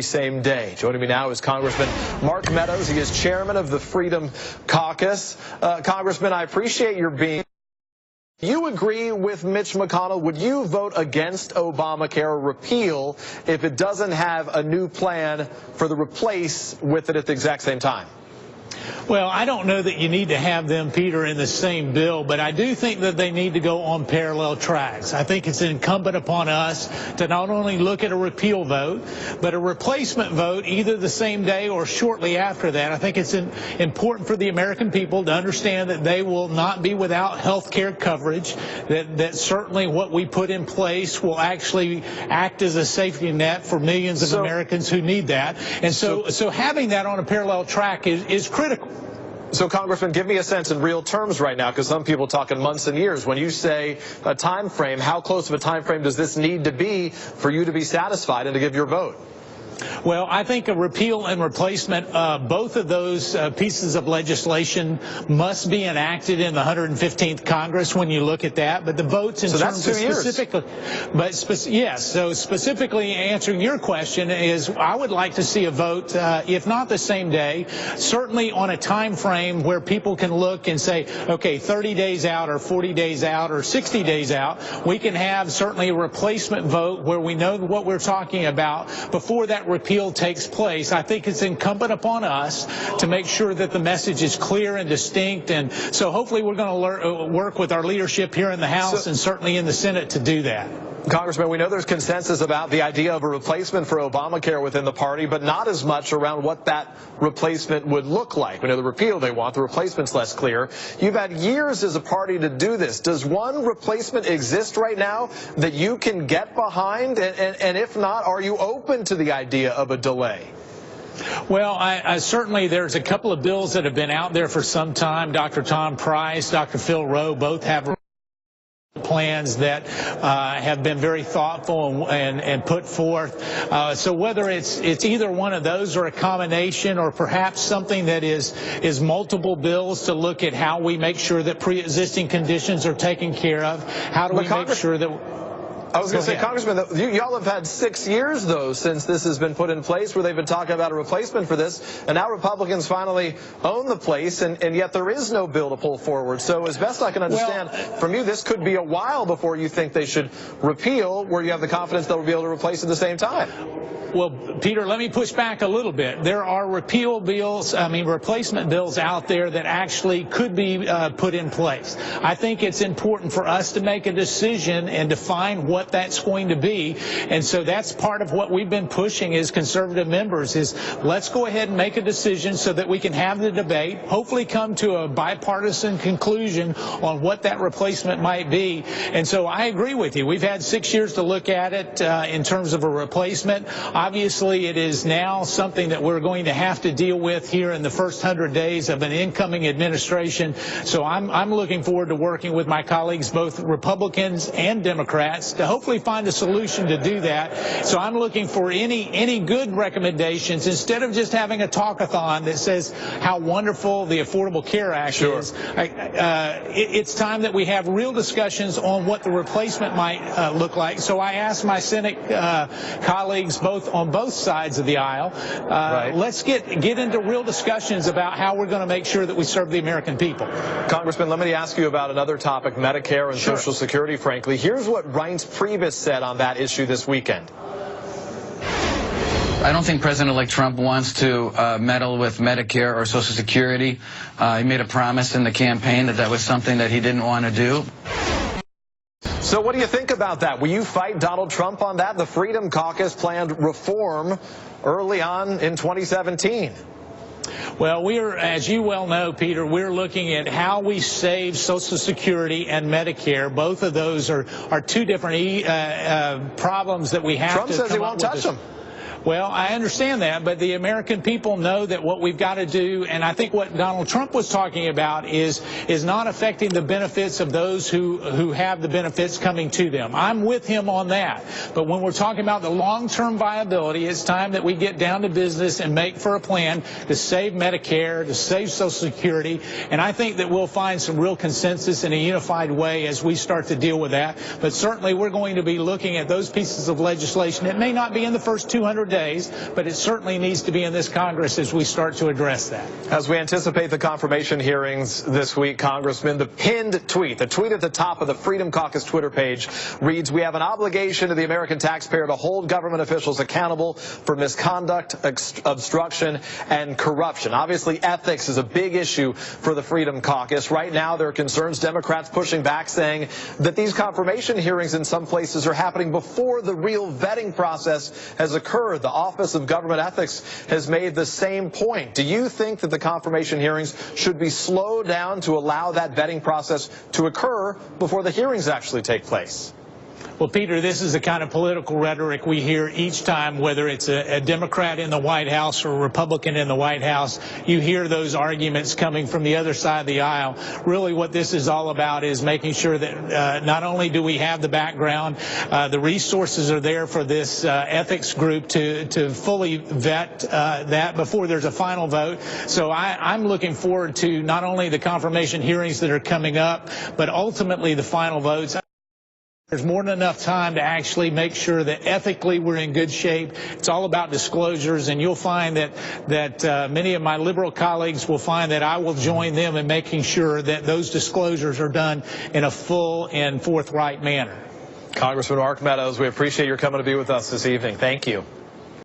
Same day. Joining me now is Congressman Mark Meadows. He is chairman of the Freedom Caucus. Congressman, I appreciate your being. You agree with Mitch McConnell? Would you vote against Obamacare repeal if it doesn't have a new plan for the replace with it at the exact same time? Well, I don't know that you need to have them, Peter, in the same bill, but I do think that they need to go on parallel tracks. I think it's incumbent upon us to not only look at a repeal vote, but a replacement vote either the same day or shortly after that. I think it's important for the American people to understand that they will not be without health care coverage, that certainly what we put in place will actually act as a safety net for millions of Americans who need that. And so having that on a parallel track is critical. So, Congressman, give me a sense in real terms right now, because some people talk in months and years. When you say a time frame, how close of a time frame does this need to be for you to be satisfied and to give your vote? Well, I think a repeal and replacement, both of those pieces of legislation must be enacted in the 115th Congress when you look at that. But the votes in terms of specifically, yes. So specifically answering your question is, I would like to see a vote, if not the same day, certainly on a time frame where people can look and say, okay, 30 days out or 40 days out or 60 days out, we can have certainly a replacement vote where we know what we're talking about before that repeal takes place. I think it's incumbent upon us to make sure that the message is clear and distinct, and so hopefully we're going to work with our leadership here in the House and certainly in the Senate to do that. Congressman, we know there's consensus about the idea of a replacement for Obamacare within the party, but not as much around what that replacement would look like. We know the repeal they want, the replacement's less clear. You've had years as a party to do this. Does one replacement exist right now that you can get behind? And if not, are you open to the idea of a delay? Well, I certainly, there's a couple of bills that have been out there for some time. Dr. Tom Price, Dr. Phil Rowe both have plans that have been very thoughtful and put forth. So whether it's either one of those or a combination or perhaps something that is multiple bills to look at how we make sure that pre-existing conditions are taken care of, how do we make sure that... I was going to say, Congressman, y'all have had 6 years, though, since this has been put in place, where they've been talking about a replacement for this, and now Republicans finally own the place, and yet there is no bill to pull forward. So as best I can understand from you, this could be a while before you think they should repeal, where you have the confidence they'll be able to replace at the same time. Well, Peter, let me push back a little bit. There are replacement bills out there that actually could be put in place. I think it's important for us to make a decision and define what that's going to be. And so that's part of what we've been pushing as conservative members is let's go ahead and make a decision so that we can have the debate, hopefully come to a bipartisan conclusion on what that replacement might be. And so I agree with you. We've had 6 years to look at it in terms of a replacement. Obviously, it is now something that we're going to have to deal with here in the first 100 days of an incoming administration. So I'm looking forward to working with my colleagues, both Republicans and Democrats, to hopefully find a solution to do that. So I'm looking for any good recommendations instead of just having a talkathon that says how wonderful the Affordable Care Act is. It's time that we have real discussions on what the replacement might look like. So I asked my Senate colleagues on both sides of the aisle, let's get into real discussions about how we're going to make sure that we serve the American people. Congressman, let me ask you about another topic, Medicare and Social Security, frankly. Here's what Reince Priebus said on that issue this weekend. I don't think President-elect Trump wants to meddle with Medicare or Social Security. He made a promise in the campaign that was something that he didn't want to do. So what do you think about that? Will you fight Donald Trump on that? The Freedom Caucus planned reform early on in 2017. Well, as you well know, Peter, we're looking at how we save Social Security and Medicare. Both of those are two different problems that we have to come up with. Trump says he won't touch them. Well, I understand that, but the American people know that what we've got to do, and I think what Donald Trump was talking about is not affecting the benefits of those who have the benefits coming to them. I'm with him on that. But when we're talking about the long-term viability, it's time that we get down to business and make for a plan to save Medicare, to save Social Security, and I think that we'll find some real consensus in a unified way as we start to deal with that. But certainly we're going to be looking at those pieces of legislation. It may not be in the first 200 days, but it certainly needs to be in this Congress as we start to address that. As we anticipate the confirmation hearings this week, Congressman, the pinned tweet, the tweet at the top of the Freedom Caucus Twitter page reads, "We have an obligation to the American taxpayer to hold government officials accountable for misconduct, obstruction, and corruption." Obviously, ethics is a big issue for the Freedom Caucus. Right now, there are concerns, Democrats pushing back, saying that these confirmation hearings in some places are happening before the real vetting process has occurred. The Office of Government Ethics has made the same point. Do you think that the confirmation hearings should be slowed down to allow that vetting process to occur before the hearings actually take place? Well, Peter, this is the kind of political rhetoric we hear each time, whether it's a Democrat in the White House or a Republican in the White House. You hear those arguments coming from the other side of the aisle. Really what this is all about is making sure that not only do we have the background, the resources are there for this ethics group to fully vet that before there's a final vote. So I'm looking forward to not only the confirmation hearings that are coming up, but ultimately the final votes. There's more than enough time to actually make sure that ethically we're in good shape. It's all about disclosures, and you'll find that many of my liberal colleagues will find that I will join them in making sure that those disclosures are done in a full and forthright manner. Congressman Mark Meadows, we appreciate your coming to be with us this evening. Thank you.